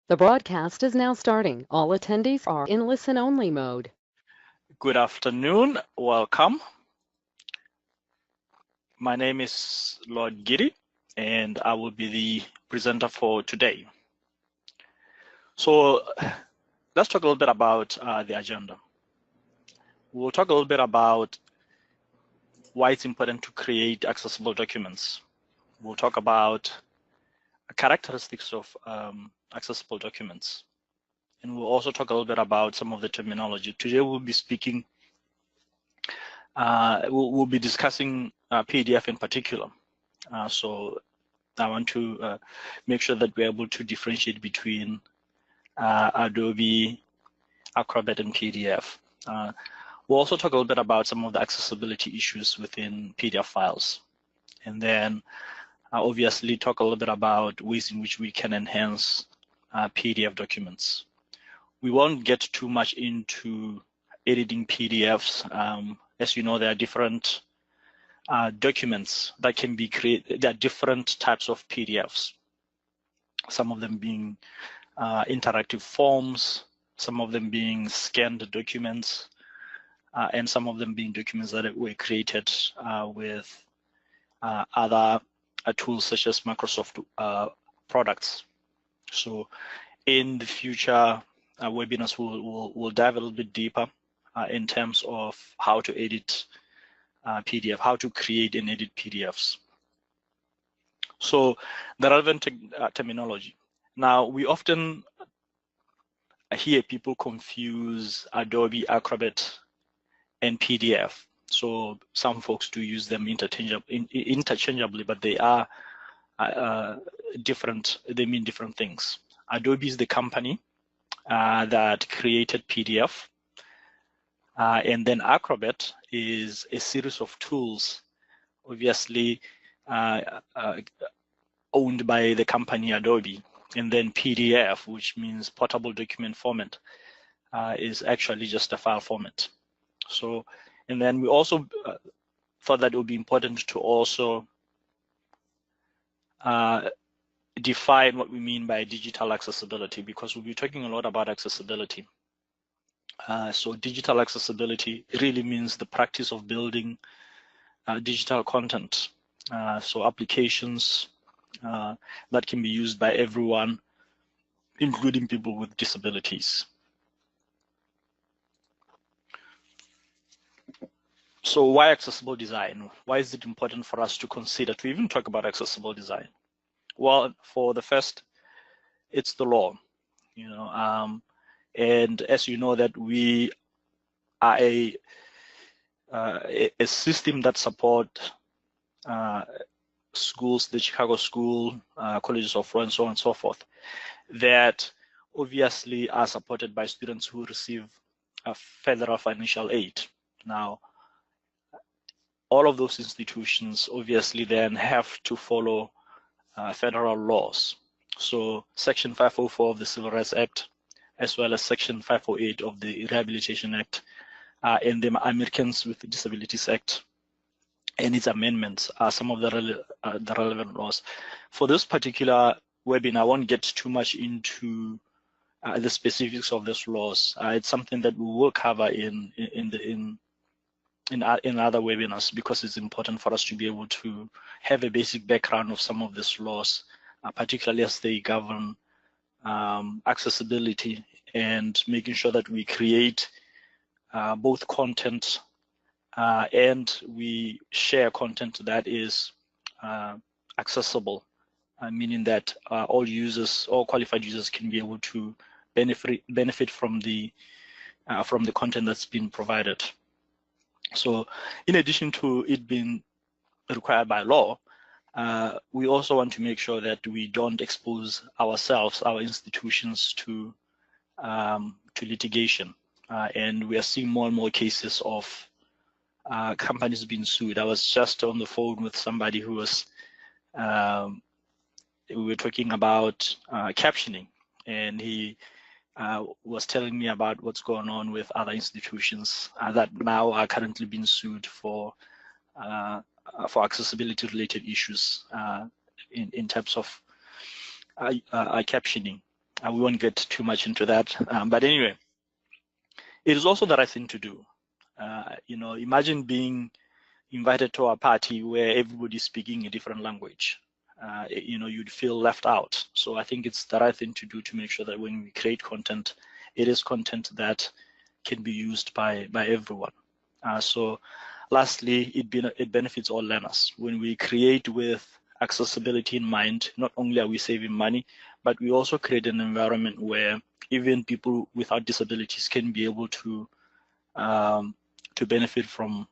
The broadcast is now starting. All attendees are in listen-only mode. Good afternoon. Welcome. My name is Lord Giddie, and I will be the presenter for today. So let's talk a little bit about the agenda. We'll talk a little bit about why it's important to create accessible documents. We'll talk about characteristics of accessible documents. And we'll also talk a little bit about some of the terminology. Today we'll be speaking, we'll be discussing PDF in particular. So I want to make sure that we're able to differentiate between Adobe, Acrobat, and PDF. We'll also talk a little bit about some of the accessibility issues within PDF files. And then obviously talk a little bit about ways in which we can enhance PDF documents. We won't get too much into editing PDFs. As you know, there are different documents that can be created. There are different types of PDFs. Some of them being interactive forms, some of them being scanned documents, and some of them being documents that were created with other tools such as Microsoft products. So in the future webinars, we'll dive a little bit deeper in terms of how to edit PDF, how to create and edit PDFs. So the relevant terminology. Now, we often hear people confuse Adobe, Acrobat, and PDF. So some folks do use them interchangeably, but they are different. They mean different things. Adobe is the company that created PDF. And then Acrobat is a series of tools, obviously owned by the company Adobe. And then PDF, which means portable document format, is actually just a file format. So, and then we also thought that it would be important to also define what we mean by digital accessibility, because we'll be talking a lot about accessibility. So digital accessibility really means the practice of building digital content. So applications that can be used by everyone, including people with disabilities. So why accessible design? Why is it important for us to consider, to even talk about accessible design? Well, for the first, it's the law, you know, and as you know that we are a system that support schools, the Chicago School, colleges of law, and so on and so forth, that obviously are supported by students who receive federal financial aid. Now, all of those institutions obviously then have to follow federal laws. So Section 504 of the Civil Rights Act, as well as Section 508 of the Rehabilitation Act, and the Americans with Disabilities Act and its amendments are some of the relevant laws. For this particular webinar, I won't get too much into the specifics of these laws. It's something that we will cover in other webinars, because it's important for us to be able to have a basic background of some of these laws, particularly as they govern accessibility and making sure that we create both content and we share content that is accessible, meaning that all users, all qualified users, can be able to benefit from the content that's been provided. So, in addition to it being required by law, we also want to make sure that we don't expose ourselves, our institutions, to litigation, and we are seeing more and more cases of companies being sued. I was just on the phone with somebody who was, we were talking about captioning, and he was telling me about what's going on with other institutions that now are currently being sued for accessibility related issues in terms of captioning. We won't get too much into that, but anyway, it is also the right thing to do. Imagine being invited to a party where everybody's speaking a different language. You'd feel left out. So I think it's the right thing to do to make sure that when we create content, it is content that can be used by everyone. So lastly, it benefits all learners. When we create with accessibility in mind, not only are we saving money, but we also create an environment where even people without disabilities can be able to benefit from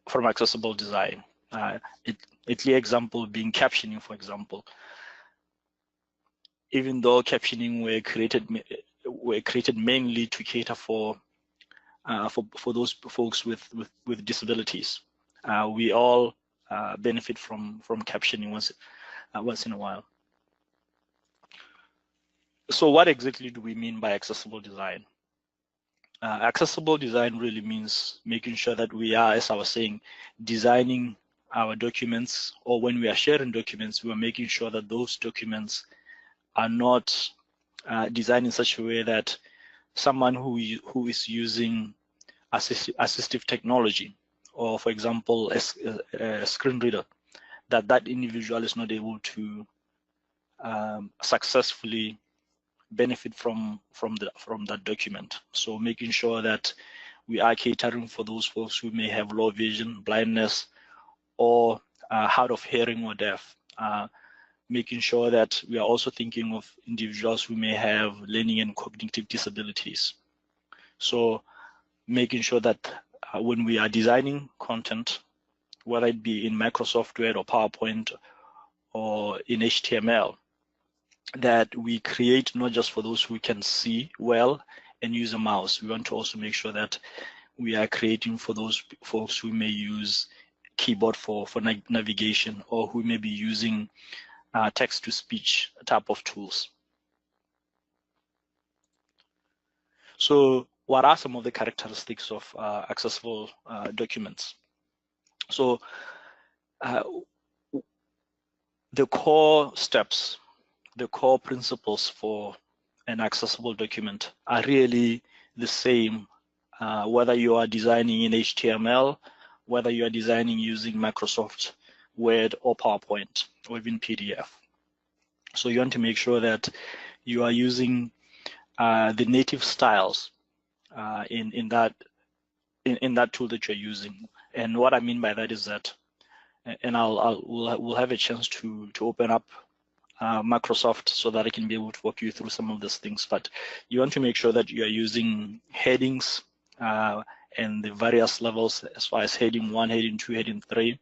accessible design. A clear example being captioning, for example. Even though captioning were created mainly to cater for those folks with disabilities, we all benefit from captioning once in a while. So what exactly do we mean by accessible design? Accessible design really means making sure that we are, as I was saying, designing our documents, or when we are sharing documents, we are making sure that those documents are not designed in such a way that someone who is using assistive technology, or for example, a screen reader, that individual is not able to successfully benefit from that document. So making sure that we are catering for those folks who may have low vision, blindness, or hard of hearing or deaf. Making sure that we are also thinking of individuals who may have learning and cognitive disabilities. So making sure that when we are designing content, whether it be in Microsoft Word or PowerPoint or in HTML, that we create not just for those who can see well and use a mouse. We want to also make sure that we are creating for those folks who may use keyboard for navigation, or who may be using text-to-speech type of tools. So what are some of the characteristics of accessible documents? So the core steps, the core principles for an accessible document are really the same, whether you are designing in HTML, whether you are designing using Microsoft Word or PowerPoint, or even PDF. So you want to make sure that you are using the native styles in that tool that you're using. And what I mean by that is that, and we'll have a chance to open up Microsoft so that I can be able to walk you through some of these things. But you want to make sure that you are using headings and the various levels, as far as heading 1, heading 2, heading 3.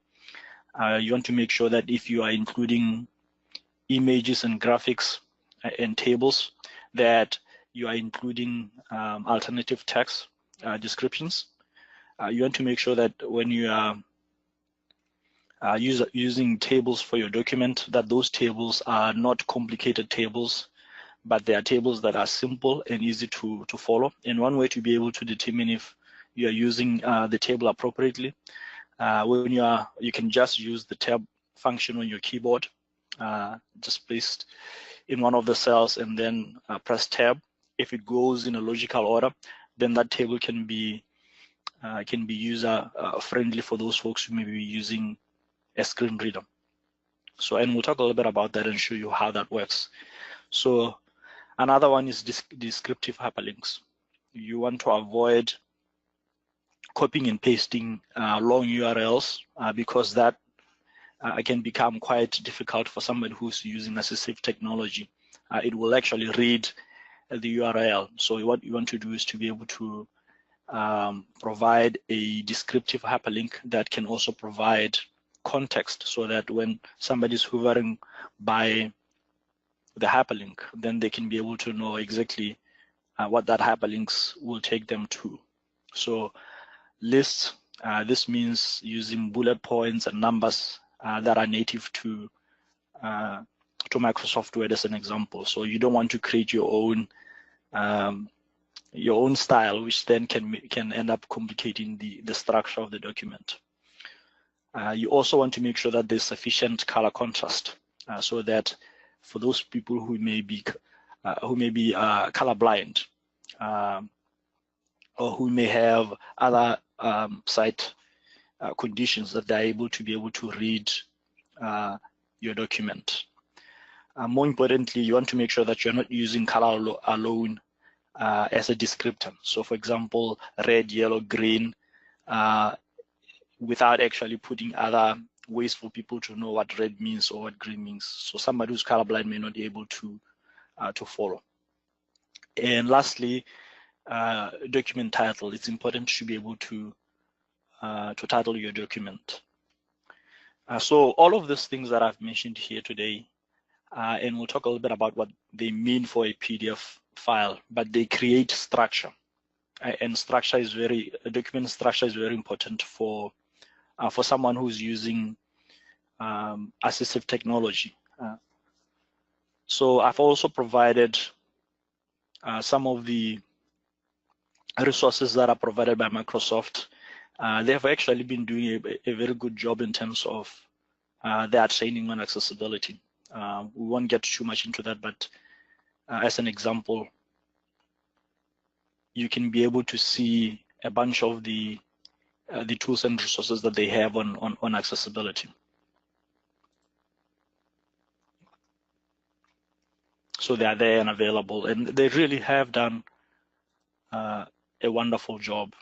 You want to make sure that if you are including images and graphics and tables, that you are including alternative text descriptions. You want to make sure that when you are using tables for your document, that those tables are not complicated tables, but they are tables that are simple and easy to follow. And one way to be able to determine if you are using the table appropriately, when you can just use the tab function on your keyboard, just placed in one of the cells, and then press tab. If it goes in a logical order, then that table can be user friendly for those folks who may be using a screen reader. So, and we'll talk a little bit about that and show you how that works. So another one is descriptive hyperlinks. You want to avoid copying and pasting long URLs because that can become quite difficult for somebody who's using assistive technology. It will actually read the URL. So what you want to do is to be able to provide a descriptive hyperlink that can also provide context, so that when somebody's hovering by the hyperlink, then they can be able to know exactly what that hyperlinks will take them to. So lists, this means using bullet points and numbers that are native to Microsoft Word as an example. So you don't want to create your own style, which then can end up complicating the structure of the document. You also want to make sure that there's sufficient color contrast so that for those people who may be colorblind, or who may have other sight conditions that they're able to read your document. More importantly, you want to make sure that you're not using color alone as a descriptor. So for example, red, yellow, green, without actually putting other ways for people to know what red means or what green means. So somebody who's colorblind may not be able to follow. And lastly, document title. It's important to be able to title your document. So all of these things that I've mentioned here today, and we'll talk a little bit about what they mean for a PDF file, but they create structure. And structure is document structure is very important for someone who's using assistive technology. So I've also provided some of the resources that are provided by Microsoft. They have actually been doing a very good job in terms of their training on accessibility. We won't get too much into that, but as an example, you can be able to see a bunch of the tools and resources that they have on accessibility. So they are there and available, and they really have done a wonderful job.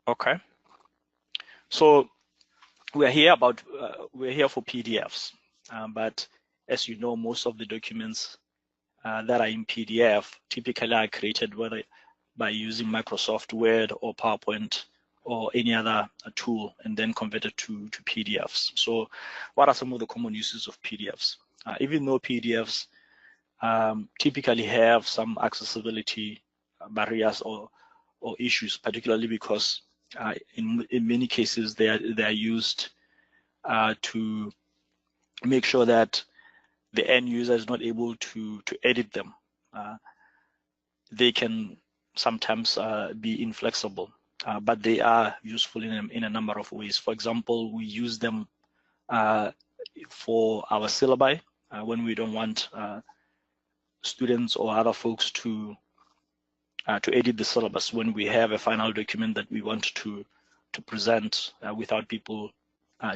Okay, so we're here for PDFs, but as you know, most of the documents that are in PDF typically are created whether by using Microsoft Word or PowerPoint or any other tool, and then converted to PDFs. So what are some of the common uses of PDFs? Even though PDFs typically have some accessibility barriers or issues, particularly because in many cases they are used to make sure that the end user is not able to edit them. They can sometimes be inflexible, but they are useful in a number of ways. For example, we use them for our syllabi when we don't want students or other folks to edit the syllabus when we have a final document that we want to present without people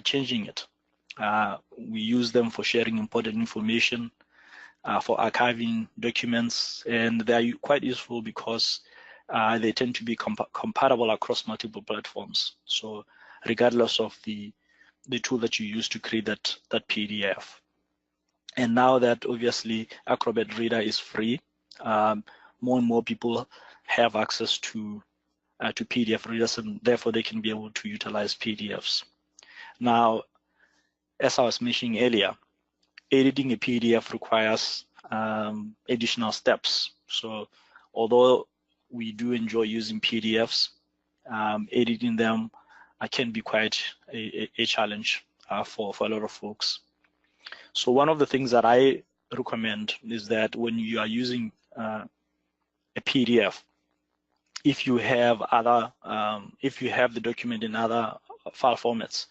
changing it. We use them for sharing important information, for archiving documents, and they are quite useful because they tend to be compatible across multiple platforms. So regardless of the tool that you use to create that PDF. And now that obviously Acrobat Reader is free, more and more people have access to PDF readers, and therefore they can be able to utilize PDFs. Now, as I was mentioning earlier, editing a PDF requires additional steps. So although we do enjoy using PDFs, editing them can be quite a challenge for a lot of folks. So one of the things that I recommend is that when you are using a PDF, if you have the document in other file formats,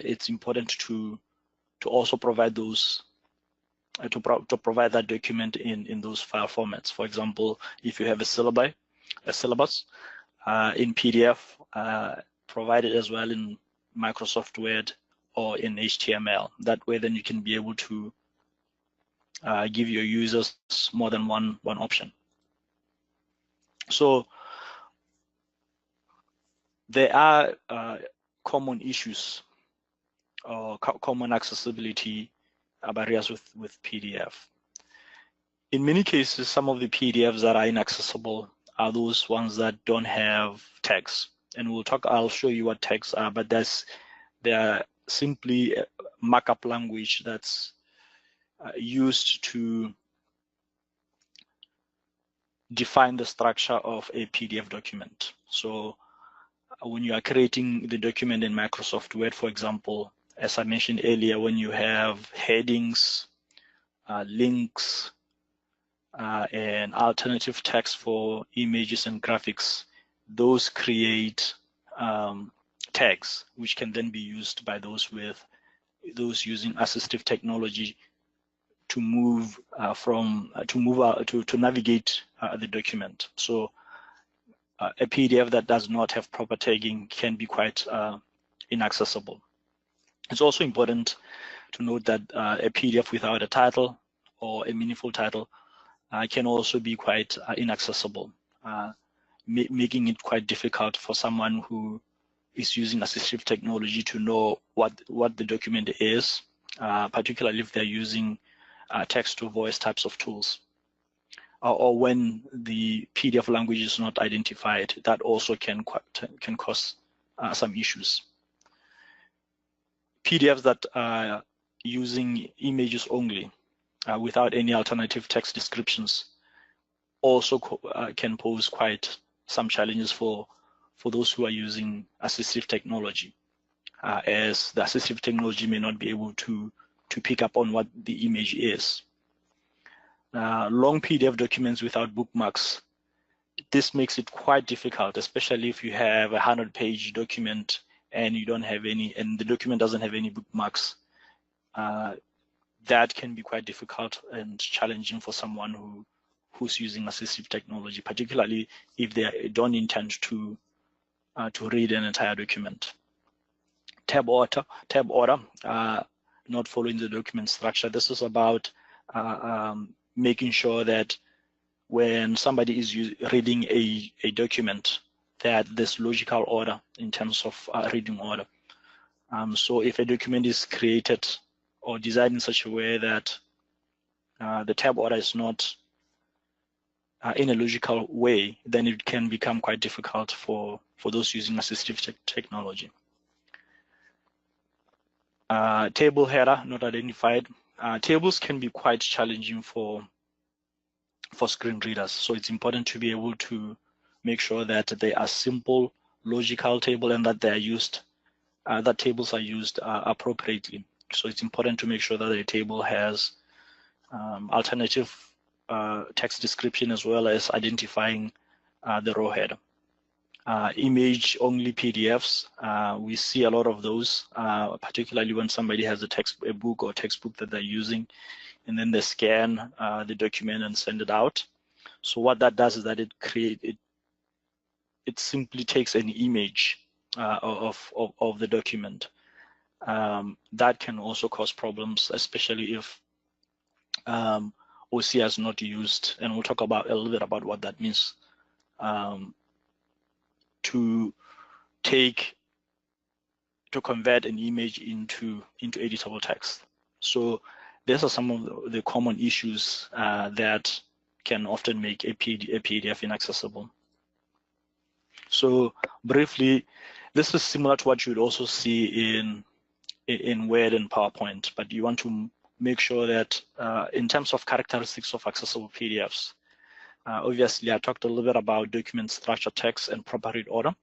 it's important to also provide those to provide that document in those file formats. For example, if you have a syllabus in PDF, provide it as well in Microsoft Word or in HTML. That way, then you can be able to give your users more than one option. So there are common issues or common accessibility barriers with PDF. In many cases, some of the PDFs that are inaccessible are those ones that don't have tags. And I'll show you what tags are, but they are simply a markup language that's used to define the structure of a PDF document. So when you are creating the document in Microsoft Word, for example, as I mentioned earlier, when you have headings, links, and alternative text for images and graphics, those create tags, which can then be used by those with those using assistive technology to move to navigate the document. So a PDF that does not have proper tagging can be quite inaccessible. It's also important to note that a PDF without a title or a meaningful title can also be quite inaccessible, making it quite difficult for someone who is using assistive technology to know what the document is, particularly if they're using text-to-voice types of tools. Or when the PDF language is not identified, that also can cause some issues. PDFs that are using images only without any alternative text descriptions also can pose quite some challenges for those who are using assistive technology, as the assistive technology may not be able to pick up on what the image is. Long PDF documents without bookmarks, this makes it quite difficult, especially if you have a 100-page document and you don't have any, and the document doesn't have any bookmarks. That can be quite difficult and challenging for someone who's using assistive technology, particularly if they don't intend to read an entire document. Tab order, not following the document structure. This is about making sure that when somebody is reading a document, that there's logical order in terms of reading order. So if a document is created or designed in such a way that the tab order is not in a logical way, then it can become quite difficult for those using assistive technology. Table header not identified. Tables can be quite challenging for screen readers, so it's important to be able to make sure that they are simple, logical table, and that they are used, that tables are used appropriately. So it's important to make sure that the table has alternative text description as well as identifying the row header. Image-only PDFs, we see a lot of those, particularly when somebody has a book or textbook that they're using, and then they scan the document and send it out. So what that does is that it simply takes an image of the document. That can also cause problems, especially if OCR is not used, and we'll talk about a little bit about what that means. To convert an image into editable text. So these are some of the common issues that can often make a PDF inaccessible. So briefly, this is similar to what you would also see in Word and PowerPoint, but you want to make sure that in terms of characteristics of accessible PDFs, obviously I talked a little bit about document structure, text, and proper read order.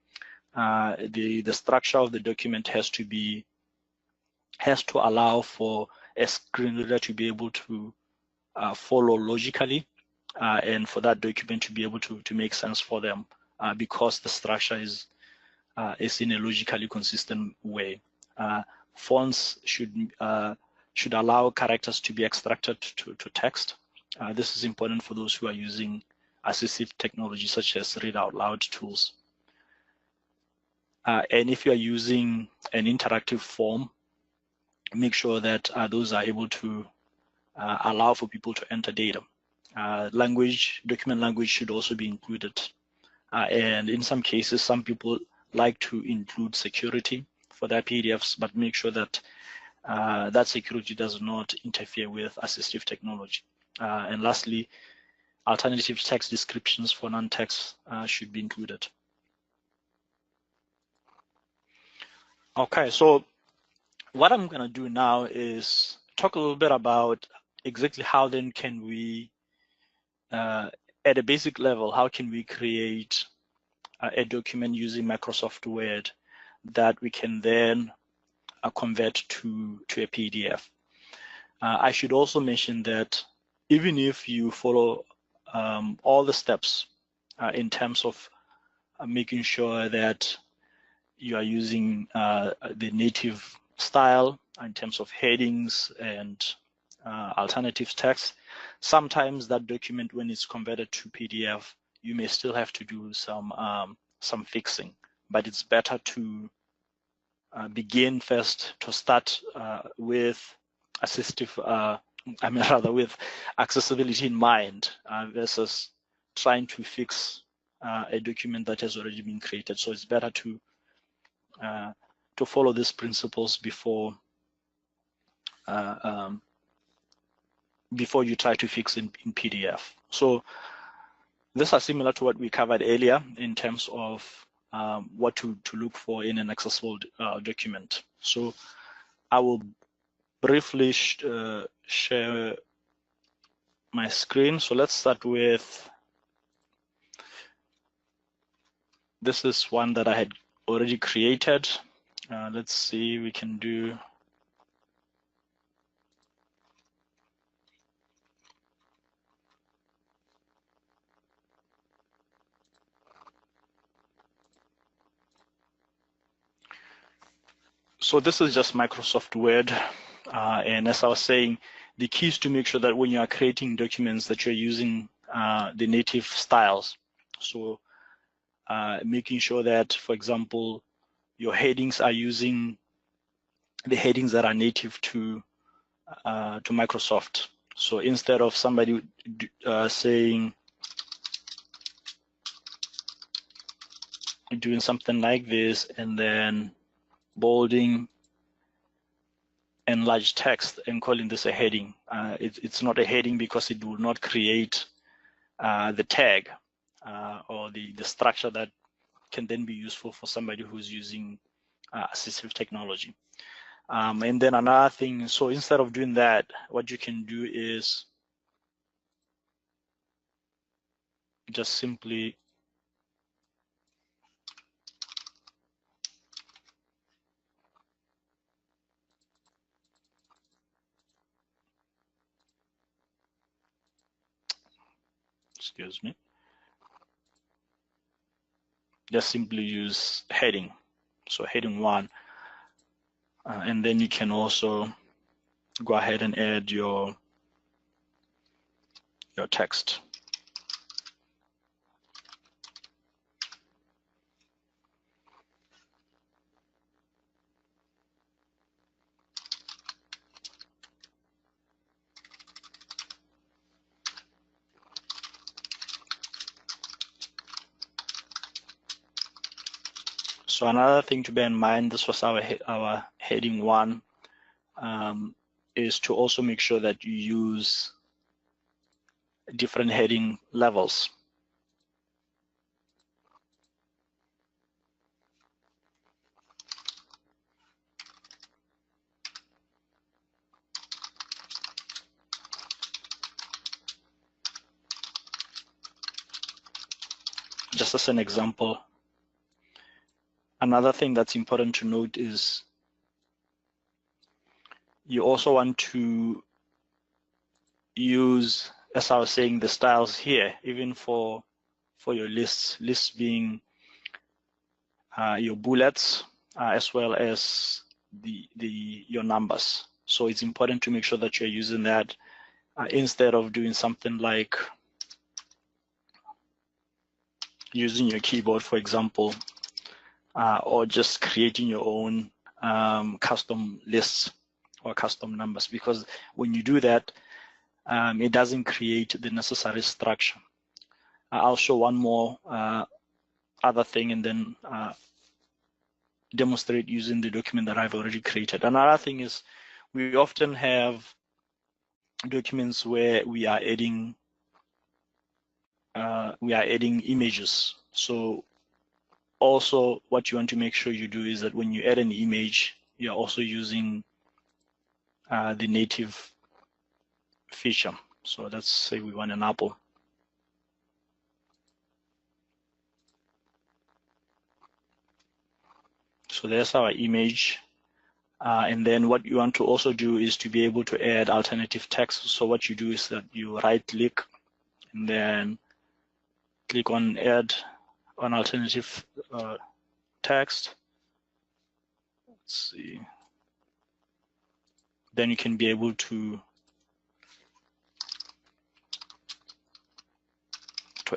The structure of the document has to allow for a screen reader to be able to follow logically, and for that document to be able to make sense for them, because the structure is in a logically consistent way. Fonts should allow characters to be extracted to text. This is important for those who are using assistive technology such as read out loud tools. And if you are using an interactive form, make sure that those are able to allow for people to enter data. Document language should also be included. And in some cases, some people like to include security for their PDFs, but make sure that that security does not interfere with assistive technology. And lastly, alternative text descriptions for non-text should be included. Okay, so what I'm going to do now is talk a little bit about exactly how then can we, at a basic level, how can we create a document using Microsoft Word that we can then convert to a PDF. I should also mention that even if you follow all the steps in terms of making sure that you are using the native style in terms of headings and alternative text. Sometimes that document, when it's converted to PDF, you may still have to do some fixing, but it's better to begin first, to start with with accessibility in mind versus trying to fix a document that has already been created. So it's better to follow these principles before you try to fix in PDF. So these are similar to what we covered earlier in terms of what to look for in an accessible document. So I will briefly share my screen. So let's start with, this is one that I had already created. Let's see, we can do, so this is just Microsoft Word. And as I was saying, the key is to make sure that when you are creating documents that you're using the native styles. So making sure that, for example, your headings are using the headings that are native to Microsoft. So instead of somebody saying, doing something like this and then bolding enlarged text and calling this a heading, it's not a heading because it will not create the tag or the structure that can then be useful for somebody who's using assistive technology. And then another thing, so instead of doing that, what you can do is just simply excuse me, just simply use heading. So heading 1, and then you can also go ahead and add your text. So another thing to bear in mind, this was our heading 1, is to also make sure that you use different heading levels. Just as an example, another thing that's important to note is you also want to use, as I was saying, the styles here, even for your lists being your bullets as well as your numbers. So it's important to make sure that you're using that instead of doing something like using your keyboard, for example, or just creating your own custom lists or custom numbers, because when you do that, it doesn't create the necessary structure. I'll show one more other thing and then demonstrate using the document that I've already created. Another thing is we often have documents where we are adding images. So also what you want to make sure you do is that when you add an image, you're also using the native feature. So let's say we want an apple. So there's our image. And then what you want to also do is to be able to add alternative text. So what you do is that you right click and then click on add on alternative text. Let's see. then you can be able to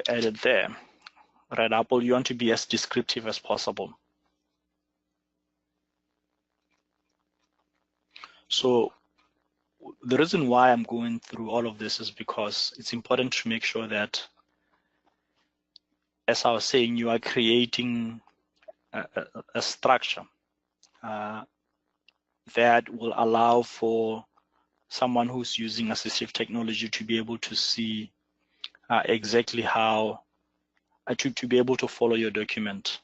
edit there. Right, Apple, you want to be as descriptive as possible. So the reason why I'm going through all of this is because it's important to make sure that, as I was saying, you are creating a structure that will allow for someone who's using assistive technology to be able to see exactly how to be able to follow your document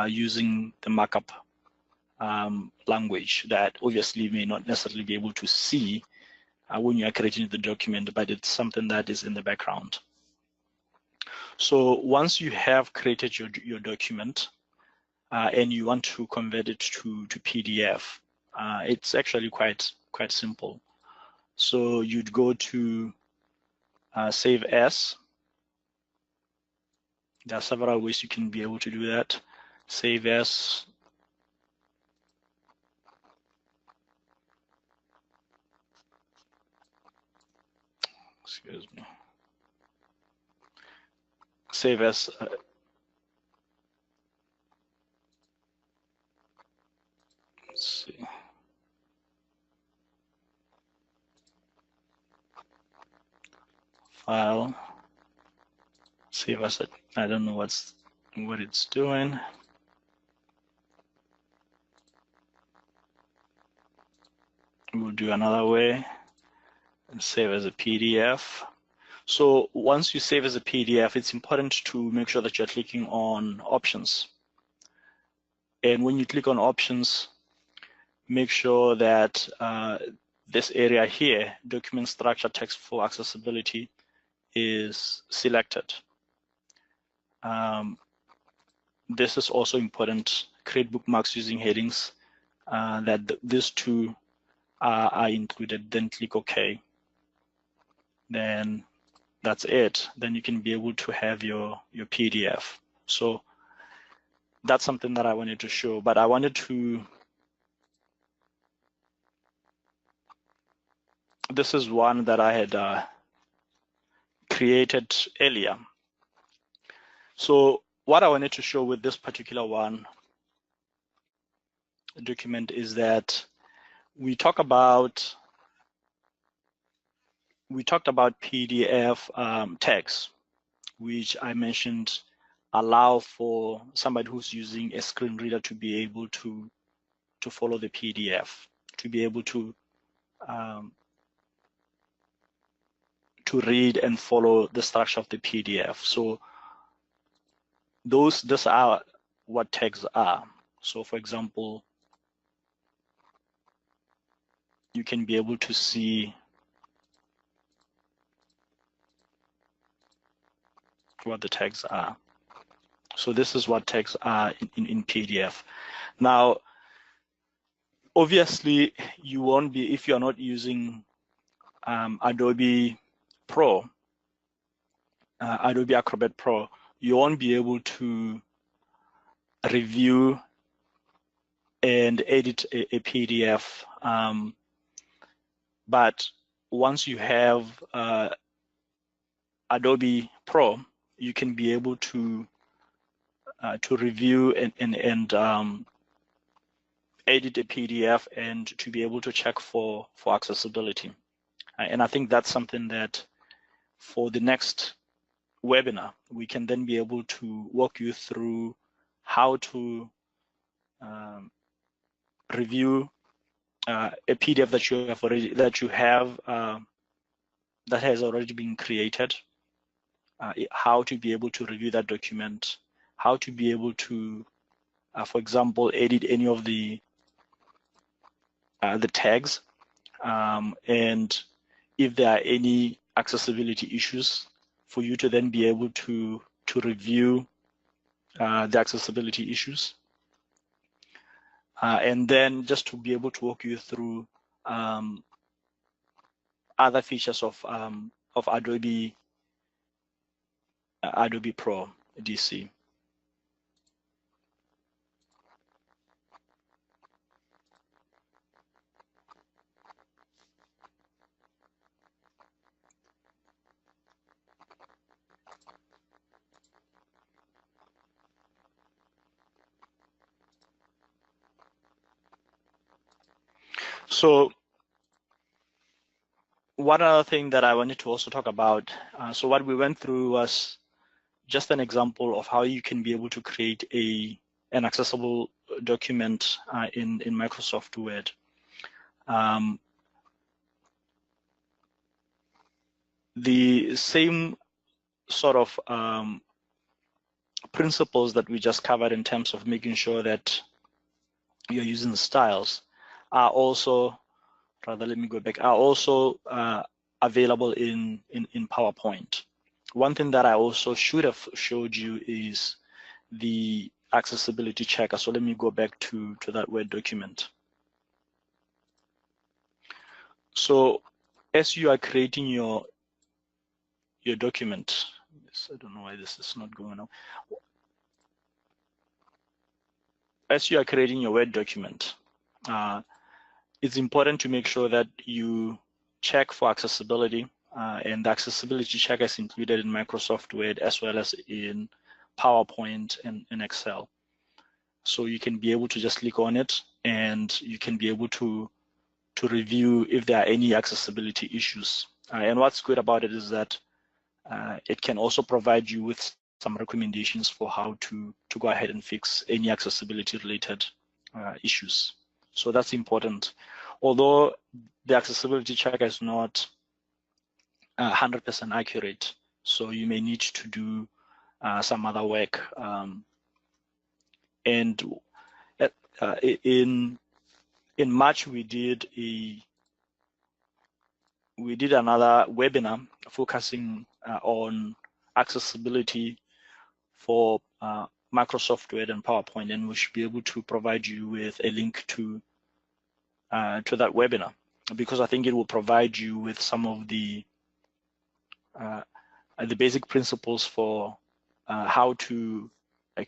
using the markup language that obviously may not necessarily be able to see when you are creating the document, but it's something that is in the background. So once you have created your document and you want to convert it to PDF, it's actually quite simple. So you'd go to Save As. There are several ways you can be able to do that. Save As. Excuse me. Save As. Let's see. File. Save As. I don't know what it's doing. We'll do another way and save as a PDF. So once you save as a PDF, it's important to make sure that you're clicking on options. And when you click on options, make sure that this area here, document structure text for accessibility, is selected. This is also important. Create bookmarks using headings, that these two are included, then click OK. Then that's it. Then you can be able to have your PDF. So that's something that I wanted to show, but I wanted to, this is one that I had created earlier. So what I wanted to show with this particular one document is that we talked about PDF tags, which I mentioned allow for somebody who's using a screen reader to be able to follow the PDF, to be able to read and follow the structure of the PDF. So these are what tags are. So for example, you can be able to see what the tags are. So this is what tags are in PDF. Now, obviously, you won't be, if you're not using Adobe Pro, Adobe Acrobat Pro, you won't be able to review and edit a PDF. But once you have Adobe Pro, you can be able to review and edit a PDF and to be able to check for accessibility. And I think that's something that for the next webinar, we can then be able to walk you through how to review a PDF that has already been created, how to be able to review that document, how to be able to, for example, edit any of the tags, and if there are any accessibility issues, for you to then be able to review the accessibility issues, and then just to be able to walk you through other features of Adobe Pro DC. So one other thing that I wanted to also talk about, so what we went through was just an example of how you can be able to create an accessible document in Microsoft Word. The same sort of principles that we just covered in terms of making sure that you're using styles are also, rather let me go back, are also available in PowerPoint. One thing that I also should have showed you is the accessibility checker. So let me go back to that Word document. So as you are creating your document, I don't know why this is not going on. As you are creating your Word document, it's important to make sure that you check for accessibility, and the accessibility check is included in Microsoft Word as well as in PowerPoint and Excel. So you can be able to just click on it, and you can be able to review if there are any accessibility issues. And what's good about it is that it can also provide you with some recommendations for how to go ahead and fix any accessibility related issues. So that's important. Although the accessibility checker is not 100% accurate, so you may need to do some other work. And in March, we did another webinar focusing on accessibility for Microsoft Word and PowerPoint, and we should be able to provide you with a link to that webinar, because I think it will provide you with some of the basic principles for how to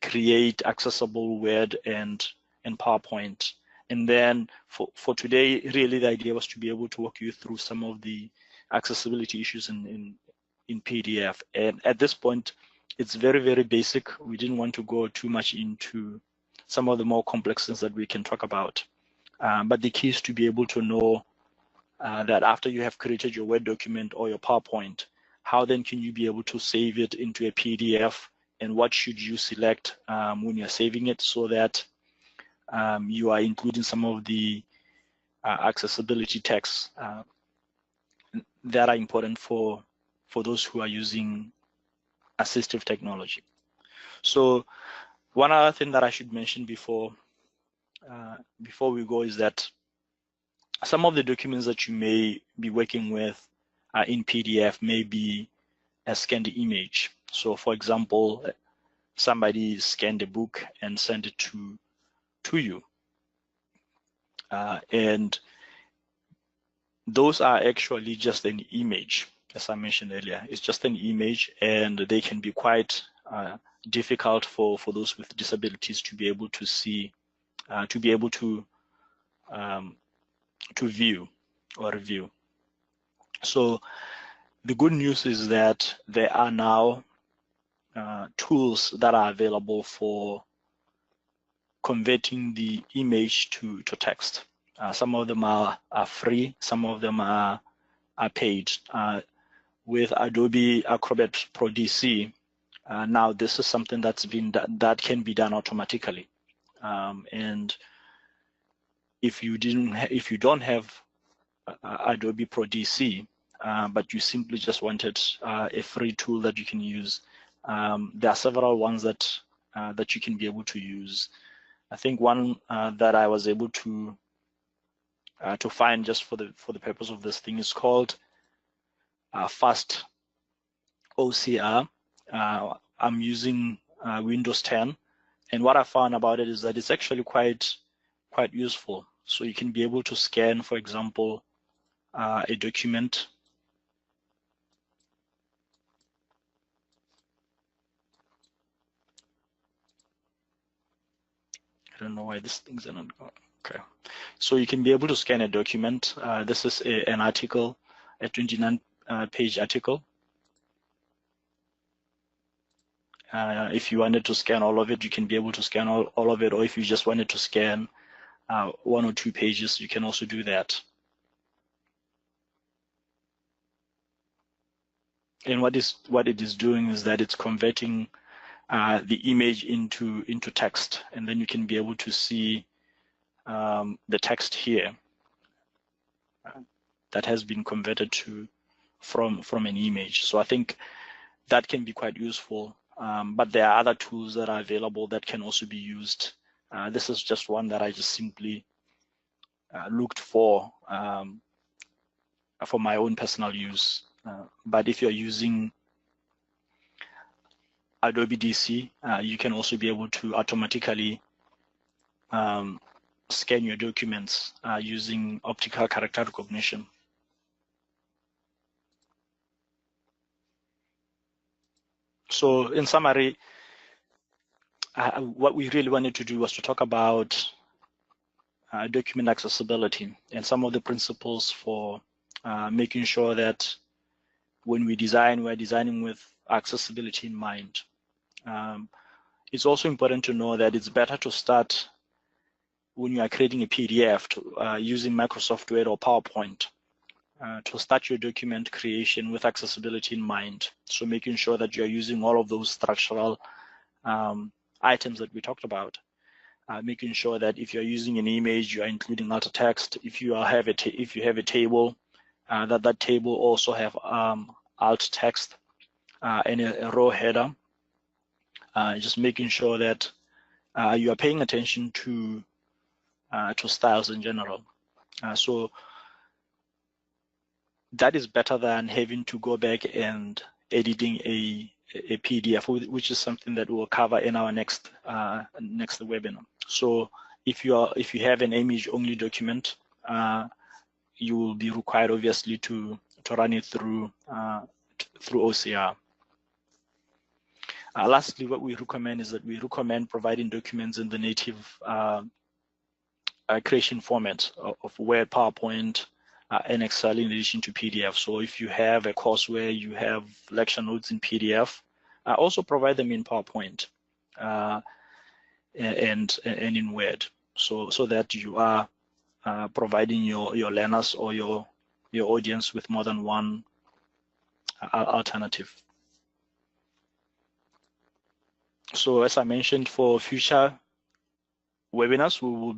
create accessible Word and PowerPoint. And then for today, really the idea was to be able to walk you through some of the accessibility issues in PDF. And at this point, it's very, very basic. We didn't want to go too much into some of the more complex things that we can talk about. But the key is to be able to know that after you have created your Word document or your PowerPoint, how then can you be able to save it into a PDF, and what should you select when you're saving it, so that you are including some of the accessibility texts that are important for those who are using assistive technology. So one other thing that I should mention before we go is that some of the documents that you may be working with in PDF may be a scanned image. So for example, somebody scanned a book and sent it to you. And those are actually just an image, as I mentioned earlier. It's just an image, and they can be quite difficult for those with disabilities to be able to see, to be able to view or review. So the good news is that there are now tools that are available for converting the image to text. Some of them are free, some of them are paid. With Adobe Acrobat Pro DC, now this is something that's been that can be done automatically. And if you don't have Adobe Pro DC, but you simply just wanted a free tool that you can use, there are several ones that you can be able to use. I think one that I was able to find just for the purpose of this thing is called Fast OCR. I'm using Windows 10, and what I found about it is that it's actually quite useful. So you can be able to scan, for example, a document. I don't know why these things are not going. Okay, so you can be able to scan a document. This is an article, a 29-page article. If you wanted to scan all of it, you can be able to scan all of it, or if you just wanted to scan 1 or 2 pages, you can also do that. And what it is doing is that it's converting the image into text, and then you can be able to see the text here that has been converted from an image. So I think that can be quite useful. But there are other tools that are available that can also be used. This is just one that I just simply looked for my own personal use. But if you're using Adobe DC, you can also be able to automatically scan your documents using optical character recognition. So in summary, what we really wanted to do was to talk about document accessibility and some of the principles for making sure that when we design, we're designing with accessibility in mind. It's also important to know that it's better to start when you are creating a PDF using Microsoft Word or PowerPoint to start your document creation with accessibility in mind. So making sure that you're using all of those structural items that we talked about. Making sure that if you're using an image, you are including alt text. If you have a table, that table also have alt text and a row header. Just making sure that you are paying attention to styles in general. So that is better than having to go back and editing a PDF, which is something that we'll cover in our next webinar. So if you have an image-only document, you will be required, obviously, to run it through OCR. Lastly, what we recommend is that we recommend providing documents in the native creation format of Word, PowerPoint, and Excel in addition to PDF. So if you have a course where you have lecture notes in PDF, also provide them in PowerPoint and in Word, so that you are providing your learners or your audience with more than one alternative. So as I mentioned, for future webinars, we'll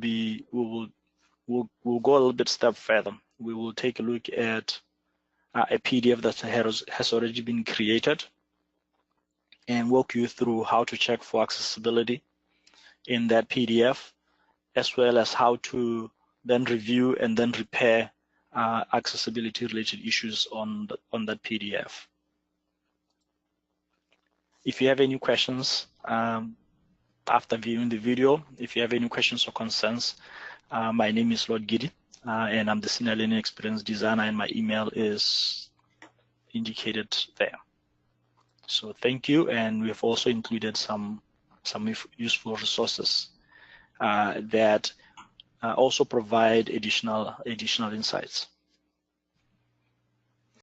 go a little bit step further. We will take a look at a PDF that has already been created and walk you through how to check for accessibility in that PDF, as well as how to then review and then repair accessibility related issues on that PDF. If you have any questions after viewing the video, if you have any questions or concerns, my name is Lord Giddie, and I'm the Senior Learning Experience Designer, and my email is indicated there. So thank you, and we've also included some useful resources that also provide additional insights.